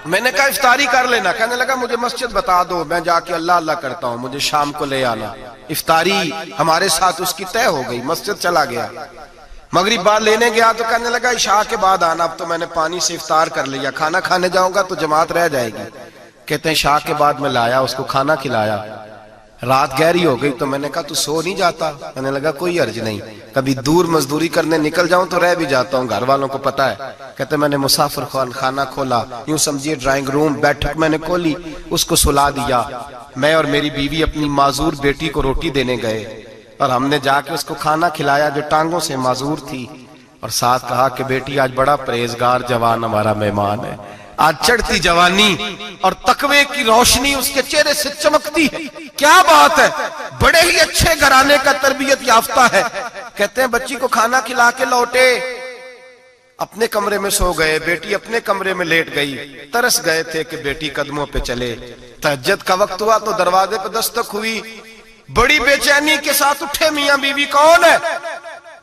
میں نے کہا افطاری کر لینا. کہنے لگا مجھے مسجد بتا دو, میں جا کے اللہ اللہ کرتا ہوں, مجھے شام کو لے آنا. افطاری ہمارے ساتھ اس کی طے ہو گئی, مسجد چلا گیا. مغرب بعد لینے گیا تو کہنے لگا عشاء کے بعد آنا, اب تو میں نے پانی سے افطار کر لیا, کھانا کھانے جاؤں گا تو جماعت رہ جائے گی. کہتے ہیں عشاء کے بعد میں لایا, اس کو کھانا کھلایا. رات گہری ہو گئی تو میں نے کہا تو سو نہیں جاتا؟ کہنے لگا کوئی عرض نہیں, کبھی دور مزدوری کرنے نکل جاؤں تو رہ بھی جاتا ہوں, گھر والوں کو پتا ہے. کہتے میں نے مسافر خانہ کھولا, یوں سمجھیے ڈرائنگ روم, بیٹھک میں نے کھولی, اس کو سلا دیا. میں اور میری بیوی اپنی معذور بیٹی کو روٹی دینے گئے اور ہم نے جا کے اس کو کھانا کھلایا جو ٹانگوں سے معذور تھی, اور ساتھ کہا کہ بیٹی آج بڑا پرہیزگار جوان ہمارا مہمان ہے. آج چڑھتی جوانی اور تقوی کی روشنی اس کے چہرے سے چمکتی ہے. کیا بات ہے, بڑے ہی اچھے گھرانے کا تربیت یافتہ ہے. کہتے ہیں بچی کو کھانا کھلا کے لوٹے, اپنے کمرے میں سو گئے, بیٹی اپنے کمرے میں لیٹ گئی. ترس گئے تھے کہ بیٹی قدموں پہ چلے. تہجد کا وقت ہوا تو دروازے پہ دستک ہوئی. بڑی بے چینی کے ساتھ اٹھے میاں بیوی, کون ہے؟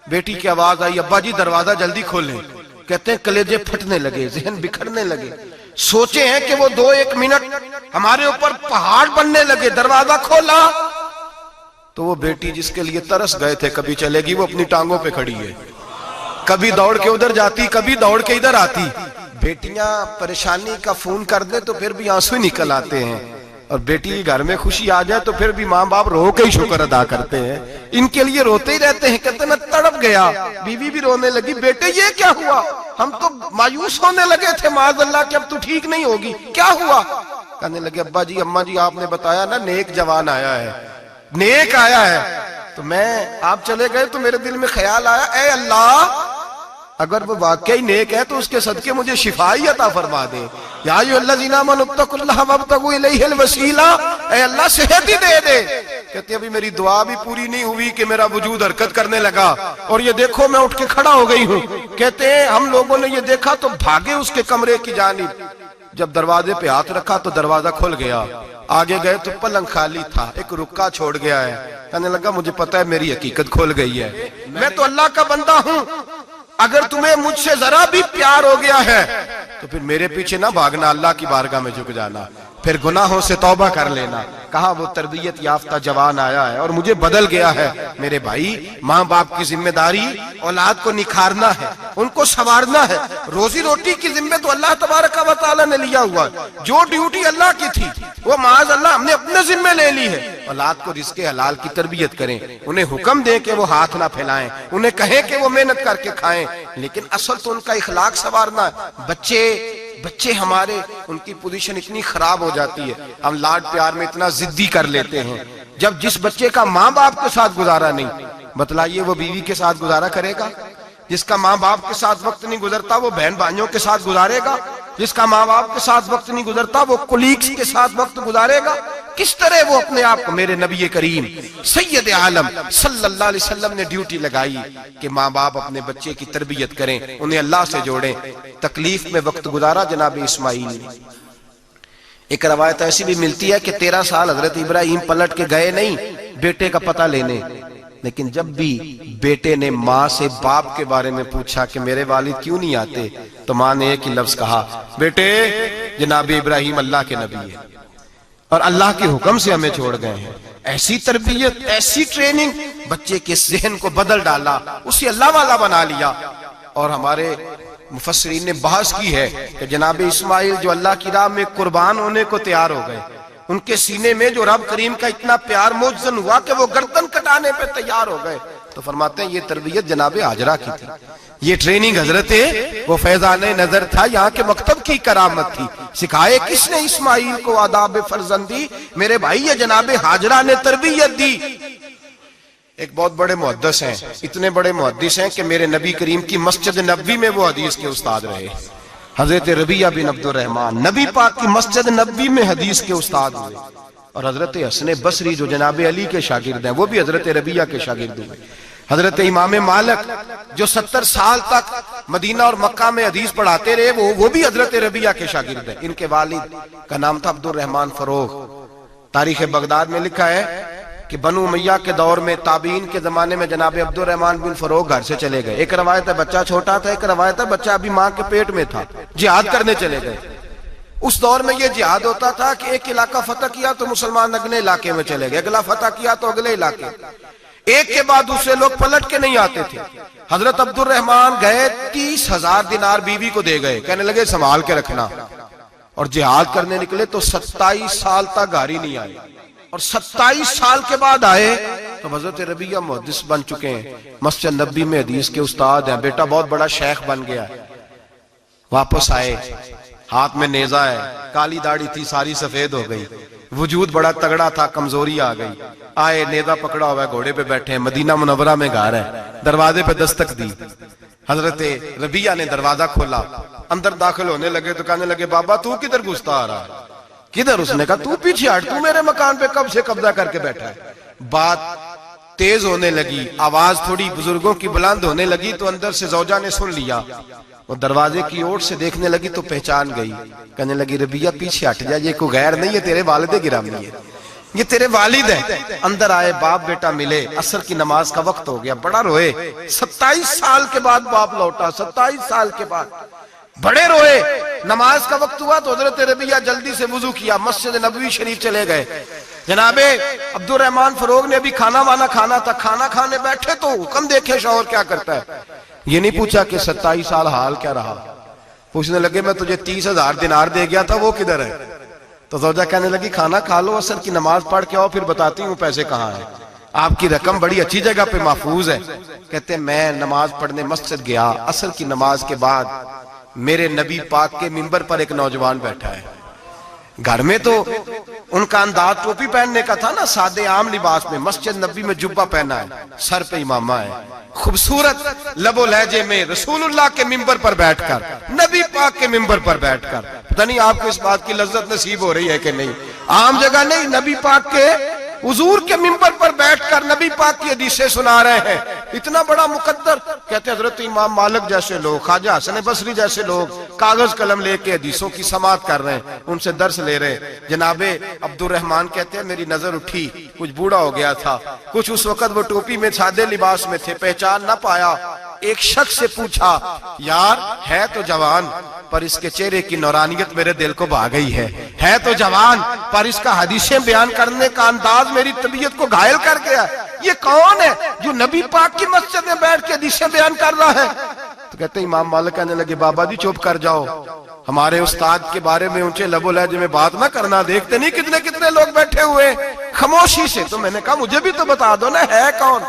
بیٹی کی آواز آئی, ابا جی دروازہ جلدی کھولیں. کہتے ہیں کلیجے پھٹنے لگے, ذہن بکھرنے لگے. سوچے ہیں کہ وہ 2-1 منٹ ہمارے اوپر پہاڑ بننے لگے. دروازہ کھولا تو وہ بیٹی جس کے لیے ترس گئے تھے کبھی چلے گی, وہ اپنی ٹانگوں پہ کھڑی ہے. کبھی دوڑ کے ادھر جاتی, کبھی دوڑ کے ادھر آتی. بیٹیاں پریشانی کا فون کر دیں تو پھر بھی آنسو نکل آتے ہیں, اور بیٹی گھر میں خوشی آ جائے تو پھر بھی ماں باپ رو کے ہی شکر ادا کرتے ہیں. ان کے لیے روتے ہی رہتے ہیں. کہتے ہیں میں تڑپ گیا. بیوی بھی رونے لگی, بیٹے یہ کیا ہوا؟ ہم تو مایوس ہونے لگے تھے معاذ اللہ کہ اب تو ٹھیک نہیں ہوگی, کیا ہوا؟ کہنے لگے ابا جی اماں جی آپ نے بتایا نا نیک جوان آیا ہے, نیک آیا ہے. تو میں آپ چلے گئے تو میرے دل میں خیال آیا, اے اللہ اگر وہ واقعی نیک ہے تو اس کے صدقے مجھے شفائی عطا فرما دے. یا ایھا الذین آمنوا اتقوا اللہ وابتغوا الیہ الوسیلہ, اے اللہ صحت ہی دے دے. کہتے ابھی میری دعا بھی پوری نہیں ہوئی کہ میرا وجود حرکت کرنے لگا, اور یہ دیکھو میں اٹھ کے کھڑا ہو گئی ہوں. کہتے ہیں ہم لوگوں نے یہ دیکھا تو بھاگے اس کے کمرے کی جانب. جب دروازے پہ ہاتھ رکھا تو دروازہ کھل گیا. آگے گئے تو پلنگ خالی تھا, ایک رکا چھوڑ گیا ہے. کہنے لگا مجھے پتا ہے میری حقیقت کھل گئی ہے, میں تو اللہ کا بندہ ہوں. اگر تمہیں مجھ سے ذرا بھی پیار ہو گیا ہے تو پھر میرے پیچھے نہ بھاگنا, اللہ کی بارگاہ میں جھک جانا, پھر گناہوں سے توبہ کر لینا. کہا وہ تربیت یافتہ جوان آیا ہے اور مجھے بدل گیا ہے. میرے بھائی ماں باپ کی ذمہ داری اولاد کو نکھارنا ہے, ان کو سنوارنا ہے. روزی روٹی کی ذمہ تو اللہ تبارک و تعالی نے لیا ہوا ہے. جو ڈیوٹی اللہ کی تھی وہ معاذ اللہ ہم نے اپنے ذمہ لے لی ہے. اولاد کو رزق حلال کی تربیت کریں, انہیں حکم دیں کہ وہ ہاتھ نہ پھیلائیں, انہیں کہیں کہ وہ محنت کر کے کھائیں, لیکن اصل تو ان کا اخلاق سنوارنا ہے. بچے ہمارے ان کی پوزیشن اتنی خراب ہو جاتی ہے, ہم لاڈ پیار میں اتنا ضدی کر لیتے ہیں. جب جس بچے کا ماں باپ کے ساتھ گزارا نہیں, بتلائیے وہ بیوی کے ساتھ گزارا کرے گا؟ جس کا ماں باپ کے ساتھ وقت نہیں گزرتا وہ بہن بھائیوں کے ساتھ گزارے گا؟ جس کا ماں باپ کے ساتھ وقت نہیں گزرتا وہ کولیگز کے ساتھ وقت گزارے گا؟ کس طرح وہ اپنے آپ کو, میرے نبی کریم سید عالم صلی اللہ علیہ وسلم نے ڈیوٹی لگائی کہ ماں باپ اپنے بچے کی تربیت کریں, انہیں اللہ سے جوڑیں. تکلیف میں وقت گزارا جناب اسماعیل نے. ایک روایت ایسی بھی ملتی ہے کہ 13 سال حضرت ابراہیم پلٹ کے گئے نہیں بیٹے کا پتہ لینے, لیکن جب بھی بیٹے نے ماں سے باپ کے بارے میں پوچھا کہ میرے والد کیوں نہیں آتے, تو ماں نے ایک ہی لفظ کہا, بیٹے جناب ابراہیم اللہ کے نبی ہے اور اللہ کے حکم سے ہمیں چھوڑ گئے ہیں. ایسی تربیت, ایسی ٹریننگ بچے کے ذہن کو بدل ڈالا, اسے اللہ والا بنا لیا. اور ہمارے مفسرین نے بحث کی ہے کہ جناب اسماعیل جو اللہ کی راہ میں قربان ہونے کو تیار ہو گئے, ان کے سینے میں جو رب کریم کا اتنا پیار موجزن ہوا کہ وہ گردن کٹانے پہ تیار ہو گئے, تو فرماتے ہیں یہ تربیت جناب ہاجرہ کی تھی, یہ ٹریننگ حضرت وہ فیضان نظر تھا, یہاں کے مکتب کی کرامت تھی. سکھائے کس نے اسماعیل کو آداب فرزندی؟ میرے بھائی یہ جناب ہاجرہ نے تربیت دی. ایک بہت بڑے محدث ہیں, اتنے بڑے محدث ہیں کہ میرے نبی کریم کی مسجد نبوی میں وہ حدیث کے استاد رہے. حضرت ربیعہ بن عبد الرحمن نبی پاک کی مسجد نبوی میں حدیث کے استاد ہوئے, اور حضرت حسن بصری جو جناب علی کے شاگرد ہیں وہ بھی حضرت ربیعہ کے شاگرد ہوئے. حضرت امام مالک جو 70 سال تک مدینہ اور مکہ میں حدیث پڑھاتے رہے وہ بھی حضرت ربیعہ کے شاگرد ہیں. ان کے والد کا نام تھا عبد الرحمن فروغ. تاریخ بغداد میں لکھا ہے کہ بنو امیہ کے دور میں تابعین کے زمانے میں جناب عبد الرحمن بن فروغ گھر سے چلے گئے. ایک روایت ہے بچہ چھوٹا تھا, ایک روایت ہے بچہ ابھی ماں کے پیٹ میں تھا, جہاد کرنے چلے گئے. اس دور میں یہ جہاد ہوتا تھا کہ ایک علاقہ فتح کیا تو مسلمان اگلے علاقے میں چلے گئے، اگلا فتح کیا تو اگلے علاقے، ایک کے بعد دوسرے لوگ پلٹ کے نہیں آتے تھے۔ حضرت عبد الرحمن گئے 30,000 دینار بیوی کو دے گئے، کہنے لگے سنبھال کے رکھنا، اور جہاد کرنے نکلے تو 27 سال تک گھر ہی نہیں آئے، اور 27 سال کے بعد آئے تو حضرت ربیعہ محدث بن چکے ہیں، مسجد نبوی میں حدیث کے استاد ہیں، بیٹا بہت بڑا شیخ بن گیا ہے۔ واپس آئے، ہاتھ میں نیزہ ہے، کالی داڑھی تھی ساری سفید ہو گئی، وجود بڑا تگڑا تھا، کمزوری آ گئی، آئے نیزہ پکڑا ہوا ہے، گھوڑے پہ بیٹھے ہیں، مدینہ منورہ میں گھر ہے، دروازے پہ دستک دی، حضرت ربیعہ نے دروازہ کھولا، اندر داخل ہونے لگے تو کہنے لگے بابا تو کدھر گھستا آ رہا ہے؟ کدھر؟ اس نے کہا تو پیچھے ہٹ، تو میرے مکان پہ کب سے قبضہ کر کے بیٹھا ہے۔ بات تیز ہونے لگی، آواز تھوڑی بزرگوں کی بلند ہونے لگی تو اندر سے زوجہ نے سن لیا، وہ دروازے کی اوٹ سے دیکھنے لگی تو پہچان گئی، کہنے لگی ربیعہ پیچھے ہٹ جا، یہ کوئی غیر نہیں ہے، تیرے والد گرامی ہے، یہ تیرے والد ہیں۔ اندر آئے، باپ بیٹا ملے، عصر کی نماز کا وقت ہو گیا، بڑا روئے، 27 سال کے بعد باپ لوٹا، 27 سال کے بعد بڑے روئے۔ نماز کا وقت ہوا تو حضرت ربیعہ جلدی سے وضو کیا، مسجد نبوی شریف چلے گئے۔ جناب عبد الرحمن فروغ نے ابھی کھانا وانا کھانا تھا، کھانا کھانے بیٹھے تو حکم دیکھے شوہر کیا کرتا ہے، یہ نہیں پوچھا کہ 27 سال حال کیا رہا، پوچھنے لگے میں تجھے 30,000 دینار دے گیا تھا، وہ کدھر ہے؟ تو زوجہ کہنے لگی کھانا کھا لو، عصر کی نماز پڑھ کے آؤ، پھر بتاتی ہوں پیسے کہاں ہیں، آپ کی رقم بڑی اچھی جگہ پہ محفوظ ہے۔ کہتے میں نماز پڑھنے مسجد گیا، عصر کی نماز کے بعد میرے نبی پاک کے منبر پر ایک نوجوان بیٹھا ہے، گھر میں تو ان کا انداز ٹوپی پہننے کا تھا نا، سادے عام لباس میں، مسجد نبی میں جبہ پہنا ہے، سر پہ امامہ ہے، خوبصورت لب و لہجے میں رسول اللہ کے منبر پر بیٹھ کر، نبی پاک کے منبر پر بیٹھ کر، پتہ نہیں آپ کو اس بات کی لذت نصیب ہو رہی ہے کہ نہیں، عام جگہ نہیں، نبی پاک کے حضور کے منبر پر بیٹھ کر نبی پاک کی حدیثیں سنا رہے ہیں، اتنا بڑا مقدر۔ کہتے ہیں حضرت امام مالک جیسے لوگ، خواجہ حسن بصری جیسے لوگ کاغذ قلم لے کے حدیثوں کی سماعت کر رہے ہیں، ان سے درس لے رہے ہیں۔ جناب عبد الرحمن کہتے ہیں میری نظر اٹھی، کچھ بوڑھا ہو گیا تھا، کچھ اس وقت وہ ٹوپی میں سادے لباس میں تھے، پہچان نہ پایا۔ ایک شخص سے پوچھا یار ہے تو جوان پر اس کے چہرے کی نورانیت میرے دل کو بھا گئی ہے تو جوان پر اس کا حدیثیں بیان کرنے کا انداز میری طبیعت کو گھائل کر گیا، یہ کون ہے جو نبی پاک کی مسجد میں بیٹھ کے حدیثیں بیان کر رہا ہے؟ تو کہتے ہیں امام مالک کہنے لگے بابا جی چپ کر جاؤ، ہمارے استاد کے بارے میں اونچے لب و لہجے میں بات نہ کرنا، دیکھتے نہیں کتنے کتنے لوگ بیٹھے ہوئے خاموشی سے۔ تو میں نے کہا مجھے بھی تو بتا دو نا ہے کون؟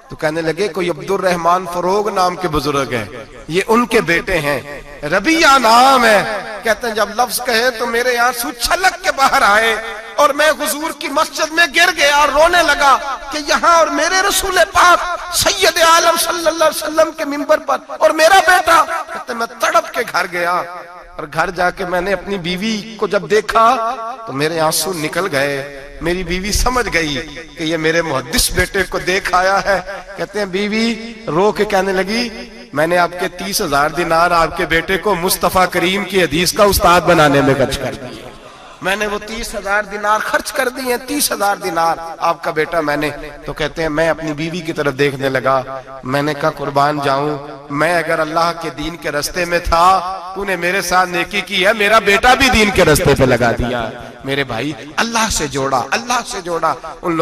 تو کہنے لگے کوئی عبد الرحمن فروغ نام کے بزرگ ہیں، یہ ان کے بیٹے ہیں، ربیعہ نام ہے۔ کہتے ہیں جب لفظ کہے تو میرے آنسو چھلک کے باہر آئے اور میں حضور کی مسجد میں گر گیا اور رونے لگا کہ یہاں اور میرے رسول پاک سید عالم صلی اللہ علیہ وسلم کے منبر پر اور میرا بیٹا۔ کہتے ہیں میں تڑپ کے گھر گیا اور گھر جا کے میں نے اپنی بیوی کو جب دیکھا تو میرے آنسو نکل گئے، میری بیوی سمجھ گئی کہ یہ میرے محدث بیٹے کو دیکھ آیا ہے۔ کہتے ہیں بیوی رو کے کہنے لگی میں نے آپ کے 30,000 دینار آپ کے بیٹے کو مصطفیٰ کریم کی حدیث کا استاد بنانے میں خرچ کر دیے، میں نے وہ 30,000 دینار خرچ کر دیے، 30,000 دینار آپ کا بیٹا میں نے۔ تو کہتے ہیں میں اپنی بیوی کی طرف دیکھنے لگا، میں نے کہا قربان جاؤں، میں اگر اللہ کے دین کے رستے میں تھا تو نے میرے ساتھ نیکی کی ہے، میرا بیٹا بھی دین کے رستے پہ لگا دیا۔ میرے بھائی اللہ سے جوڑا، اللہ سے جوڑا۔ ان